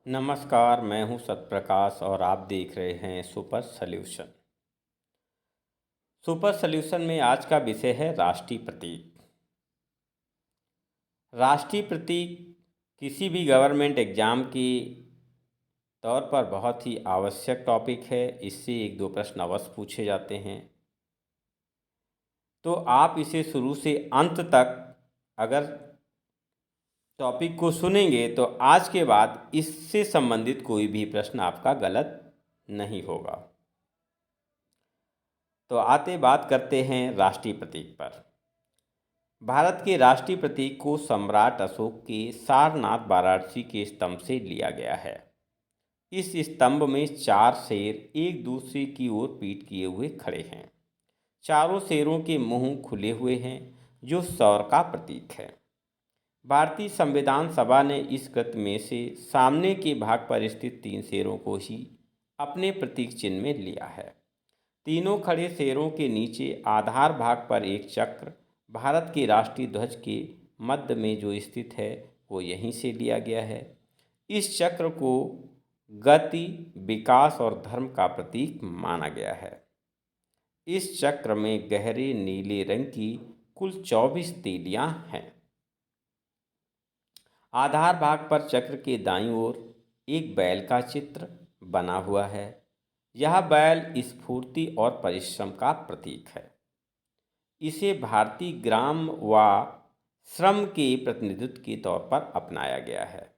नमस्कार, मैं हूं सतप्रकाश और आप देख रहे हैं सुपर सॉल्यूशन। सुपर सॉल्यूशन में आज का विषय है राष्ट्रीय प्रतीक। राष्ट्रीय प्रतीक किसी भी गवर्नमेंट एग्जाम के तौर पर बहुत ही आवश्यक टॉपिक है। इससे एक दो प्रश्न अवश्य पूछे जाते हैं, तो आप इसे शुरू से अंत तक अगर टॉपिक को सुनेंगे तो आज के बाद इससे संबंधित कोई भी प्रश्न आपका गलत नहीं होगा। तो आते बात करते हैं राष्ट्रीय प्रतीक पर। भारत के राष्ट्रीय प्रतीक को सम्राट अशोक के सारनाथ वाराणसी के स्तंभ से लिया गया है। इस स्तंभ में चार शेर एक दूसरे की ओर पीठ किए हुए खड़े हैं। चारों शेरों के मुंह खुले हुए हैं, जो शौर्य का प्रतीक है। भारतीय संविधान सभा ने इस कृत में से सामने के भाग पर स्थित तीन शेरों को ही अपने प्रतीक चिन्ह में लिया है। तीनों खड़े शेरों के नीचे आधार भाग पर एक चक्र भारत के राष्ट्रीय ध्वज के मध्य में जो स्थित है वो यहीं से लिया गया है। इस चक्र को गति, विकास और धर्म का प्रतीक माना गया है। इस चक्र में गहरे नीले रंग की कुल 24 तीलियां हैं। आधार भाग पर चक्र के दाईं ओर एक बैल का चित्र बना हुआ है। यह बैल स्फूर्ति और परिश्रम का प्रतीक है। इसे भारतीय ग्राम व श्रम के प्रतिनिधित्व के तौर पर अपनाया गया है।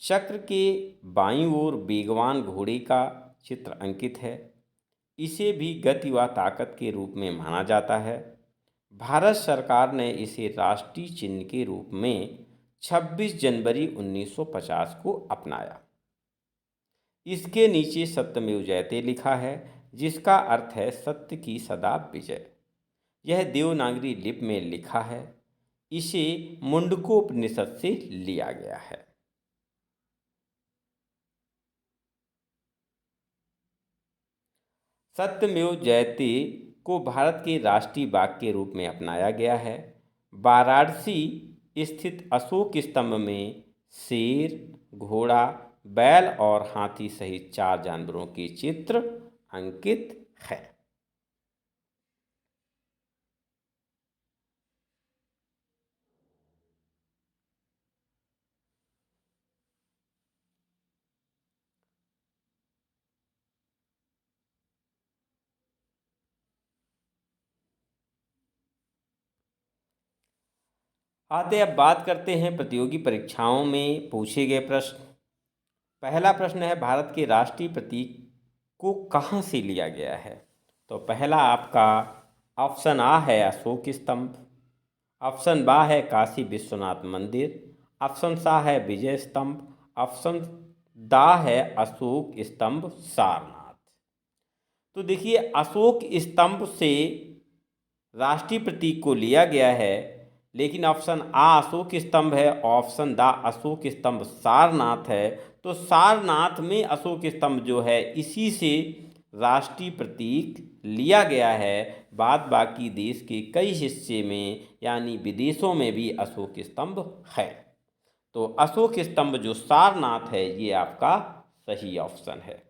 चक्र के बाईं ओर बेगवान घोड़े का चित्र अंकित है। इसे भी गति व ताकत के रूप में माना जाता है। भारत सरकार ने इसे राष्ट्रीय चिन्ह के रूप में 26 जनवरी 1950 को अपनाया। इसके नीचे सत्यमेव जयते लिखा है, जिसका अर्थ है सत्य की सदा विजय। यह देवनागरी लिपि में लिखा है। इसे मुंडकोपनिषद से लिया गया है। सत्यमेव जयते को भारत के राष्ट्रीय बाग के रूप में अपनाया गया है। वाराणसी स्थित अशोक स्तंभ में शेर, घोड़ा, बैल और हाथी सहित चार जानवरों के चित्र अंकित है। आते अब बात करते हैं प्रतियोगी परीक्षाओं में पूछे गए प्रश्न। पहला प्रश्न है, भारत के राष्ट्रीय प्रतीक को कहाँ से लिया गया है? तो पहला आपका ऑप्शन आ है अशोक स्तंभ, ऑप्शन बा है काशी विश्वनाथ मंदिर, ऑप्शन सा है विजय स्तंभ, ऑप्शन दा है अशोक स्तंभ सारनाथ। तो देखिए, अशोक स्तंभ से राष्ट्रीय प्रतीक को लिया गया है, लेकिन ऑप्शन आ अशोक स्तंभ है, ऑप्शन दा अशोक स्तंभ सारनाथ है। तो सारनाथ में अशोक स्तंभ जो है इसी से राष्ट्रीय प्रतीक लिया गया है। बाद बाकी देश के कई हिस्से में यानी विदेशों में भी अशोक स्तंभ है। तो अशोक स्तंभ जो सारनाथ है ये आपका सही ऑप्शन है।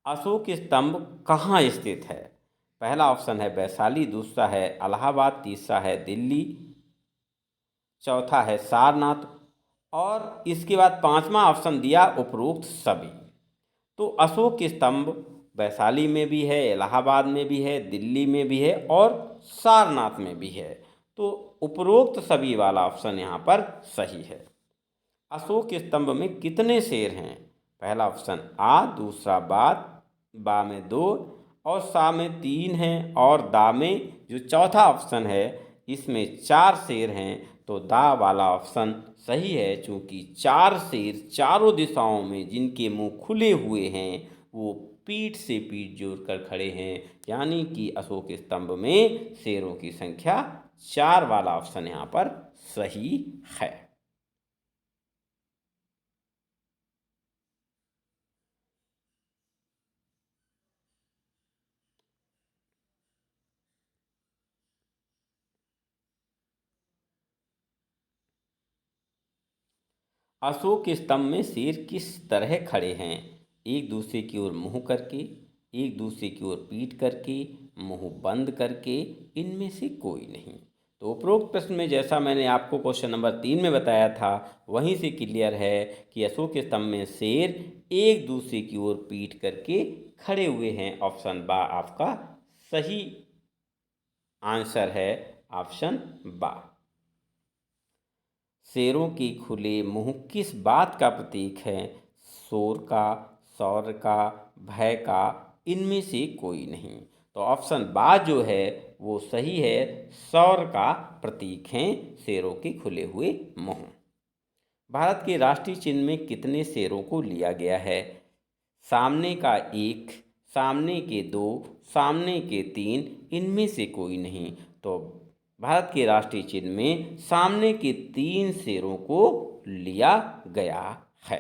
अशोक स्तंभ कहाँ स्थित है? पहला ऑप्शन है वैशाली, दूसरा है इलाहाबाद, तीसरा है दिल्ली, चौथा है सारनाथ और इसके बाद पांचवा ऑप्शन दिया उपरोक्त सभी। तो अशोक स्तंभ वैशाली में भी है, इलाहाबाद में भी है, दिल्ली में भी है और सारनाथ में भी है। तो उपरोक्त सभी वाला ऑप्शन यहाँ पर सही है। अशोक स्तंभ में कितने शेर हैं? पहला ऑप्शन आ, दूसरा बा में दो और सा में तीन हैं और दा में जो चौथा ऑप्शन है इसमें चार शेर हैं। तो दा वाला ऑप्शन सही है, चूंकि चार शेर चारों दिशाओं में जिनके मुंह खुले हुए हैं वो पीठ से पीठ जोड़कर खड़े हैं, यानी कि अशोक स्तंभ में शेरों की संख्या चार वाला ऑप्शन यहाँ पर सही है। अशोक स्तंभ में शेर किस तरह खड़े हैं? एक दूसरे की ओर मुंह करके, एक दूसरे की ओर पीठ करके, मुंह बंद करके, इनमें से कोई नहीं। तो उपरोक्त प्रश्न में जैसा मैंने आपको क्वेश्चन नंबर 3 में बताया था, वहीं से क्लियर है कि अशोक स्तंभ में शेर एक दूसरे की ओर पीठ करके खड़े हुए हैं। ऑप्शन बा आपका सही आंसर है, ऑप्शन बा। शेरों के खुले मुंह किस बात का प्रतीक है? शोर का, शौर्य का, भय का, इनमें से कोई नहीं। तो ऑप्शन बा जो है वो सही है, शौर्य का प्रतीक हैं शेरों के खुले हुए मुंह। भारत के राष्ट्रीय चिन्ह में कितने शेरों को लिया गया है? सामने का एक, सामने के दो, सामने के तीन, इनमें से कोई नहीं। तो भारत के राष्ट्रीय चिन्ह में सामने के 3 शेरों को लिया गया है।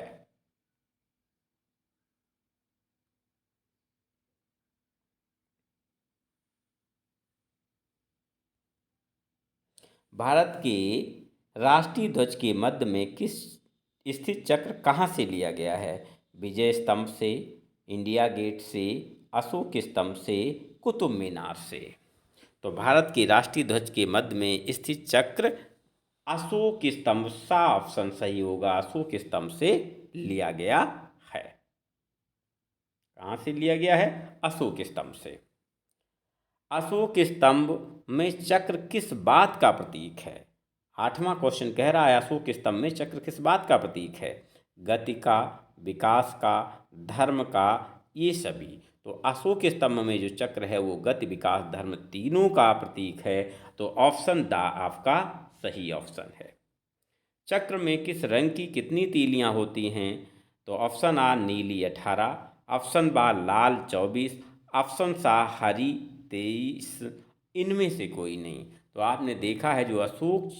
भारत के राष्ट्रीय ध्वज के मध्य में किस स्थित चक्र कहाँ से लिया गया है? विजय स्तंभ से, इंडिया गेट से, अशोक स्तंभ से, कुतुब मीनार से। तो भारत के राष्ट्रीय ध्वज के मध्य में स्थित चक्र अशोक स्तंभ, सा ऑप्शन सही होगा, अशोक स्तंभ से लिया गया है। कहाँ से लिया गया है? अशोक स्तंभ से। अशोक स्तंभ में चक्र किस बात का प्रतीक है? 8वां क्वेश्चन कह रहा है अशोक स्तंभ में चक्र किस बात का प्रतीक है? गति का, विकास का, धर्म का, ये सभी। तो अशोक स्तंभ में जो चक्र है वो गति, विकास, धर्म तीनों का प्रतीक है। तो ऑप्शन द आपका सही ऑप्शन है। चक्र में किस रंग की कितनी तीलियां होती हैं? तो ऑप्शन आ नीली 18, ऑप्शन बा लाल 24, ऑप्शन सा हरी 23, इनमें से कोई नहीं। तो आपने देखा है जो अशोक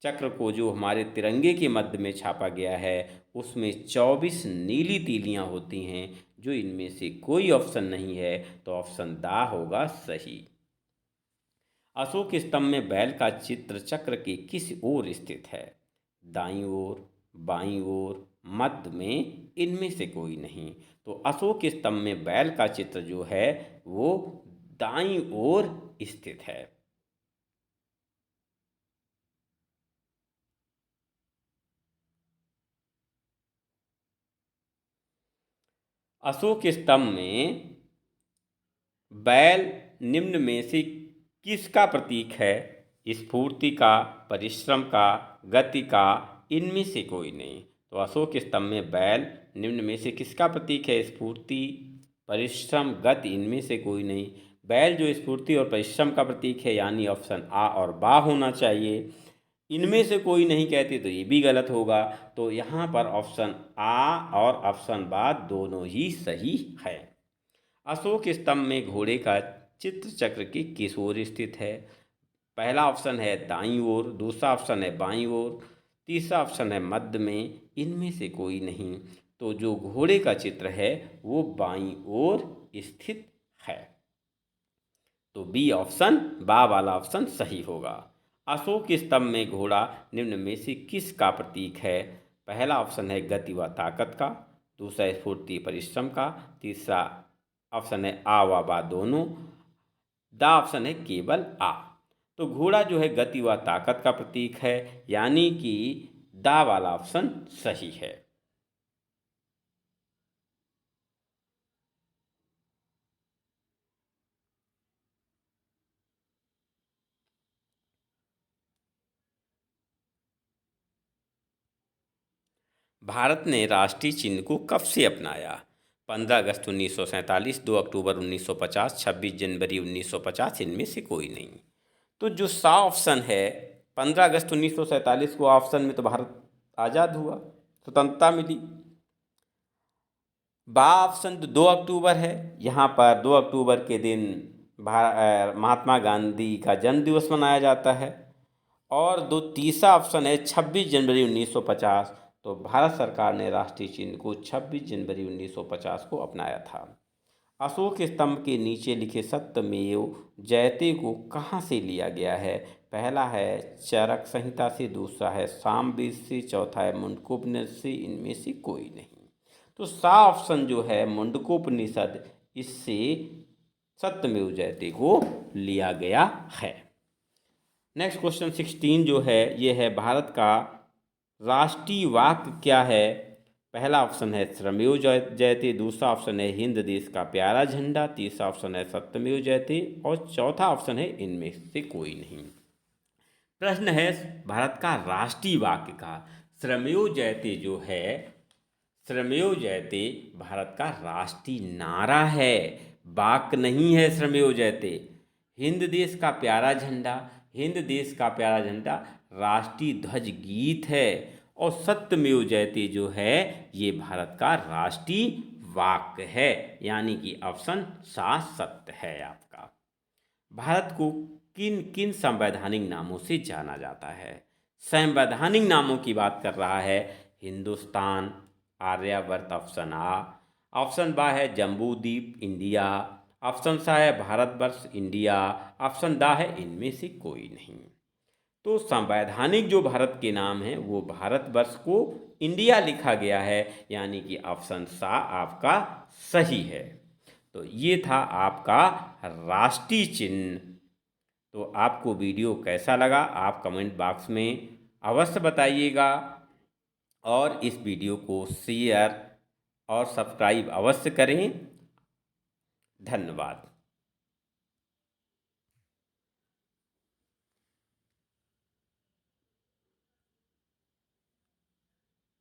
चक्र को जो हमारे तिरंगे के मध्य में छापा गया है उसमें 24 नीली तीलियां होती हैं, जो इनमें से कोई ऑप्शन नहीं है। तो ऑप्शन दा होगा सही। अशोक स्तंभ में बैल का चित्र चक्र के किस ओर स्थित है? दाईं ओर, बाईं ओर, मध्य में, इनमें से कोई नहीं। तो अशोक स्तंभ में बैल का चित्र जो है वो दाईं ओर स्थित है। अशोक स्तंभ में बैल निम्न में से किसका प्रतीक है? स्फूर्ति का, परिश्रम का, गति का, इनमें से कोई नहीं। तो अशोक स्तंभ में बैल निम्न में से किसका प्रतीक है? स्फूर्ति, परिश्रम, गति, इनमें से कोई नहीं। बैल जो स्फूर्ति और परिश्रम का प्रतीक है, यानी ऑप्शन आ और बा होना चाहिए। इनमें से कोई नहीं कहते तो ये भी गलत होगा। तो यहाँ पर ऑप्शन आ और ऑप्शन बा दोनों ही सही है। अशोक स्तंभ में घोड़े का चित्र चक्र के किस ओर स्थित है? पहला ऑप्शन है दाईं ओर, दूसरा ऑप्शन है बाईं ओर, तीसरा ऑप्शन है मध्य में, इनमें से कोई नहीं। तो जो घोड़े का चित्र है वो बाईं ओर स्थित है। तो बी ऑप्शन, बा वाला ऑप्शन सही होगा। अशोक स्तंभ में घोड़ा निम्न में से किस का प्रतीक है? पहला ऑप्शन है गति व ताकत का, दूसरा स्फूर्ति परिश्रम का, तीसरा ऑप्शन है आ व बा दोनों, दा ऑप्शन है केवल आ। तो घोड़ा जो है गति व ताकत का प्रतीक है, यानी कि दा वाला ऑप्शन सही है। भारत ने राष्ट्रीय चिन्ह को कब से अपनाया? 15 अगस्त 1947, 2 अक्टूबर 1950, 26 जनवरी 1950, इनमें से कोई नहीं। तो जो सा ऑप्शन है, 15 अगस्त 1947 को ऑप्शन में तो भारत आज़ाद हुआ, स्वतंत्रता मिली। बा ऑप्शन तो 2 अक्टूबर है, यहाँ पर 2 अक्टूबर के दिन महात्मा गांधी का जन्म दिवस मनाया जाता है। और दो तीसरा ऑप्शन है 26 जनवरी 1950। तो भारत सरकार ने राष्ट्रीय चिन्ह को 26 जनवरी 1950 को अपनाया था। अशोक स्तंभ के नीचे लिखे सत्यमेव जयते को कहाँ से लिया गया है? पहला है चरक संहिता से, दूसरा है सामवेद से, चौथा है मुंडकोपनिषद से, इनमें से कोई नहीं। तो सा ऑप्शन जो है मुंडकोपनिषद, इससे सत्यमेव जयते को लिया गया है। नेक्स्ट क्वेश्चन 16 जो है ये है, भारत का राष्ट्रीय वाक्य क्या है? पहला ऑप्शन है श्रमेव जयते, दूसरा ऑप्शन है हिंद देश का प्यारा झंडा, तीसरा ऑप्शन है सत्यमेव जयते और चौथा ऑप्शन है इनमें से कोई नहीं। प्रश्न है भारत का राष्ट्रीय वाक्य का। श्रमेव जयते जो है, श्रमेव जयते भारत का राष्ट्रीय नारा है, वाक्य नहीं है श्रमेव जयते। हिंद देश का प्यारा झंडा, हिंद देश का प्यारा झंडा राष्ट्रीय ध्वज गीत है और सत्यमेव जयते जो है ये भारत का राष्ट्रीय वाक्य है, यानी कि ऑप्शन सा सत्य है आपका। भारत को किन किन संवैधानिक नामों से जाना जाता है? संवैधानिक नामों की बात कर रहा है हिंदुस्तान, आर्यावर्त ऑप्शन आ, ऑप्शन बा है जम्बूद्वीप इंडिया, ऑप्शन सा है भारतवर्ष इंडिया, ऑप्शन दा है इनमें से कोई नहीं। तो संवैधानिक जो भारत के नाम हैं वो भारतवर्ष को इंडिया लिखा गया है, यानी कि ऑप्शन सा आपका सही है। तो ये था आपका राष्ट्रीय चिन्ह। तो आपको वीडियो कैसा लगा आप कमेंट बॉक्स में अवश्य बताइएगा और इस वीडियो को शेयर और सब्सक्राइब अवश्य करें। धन्यवाद।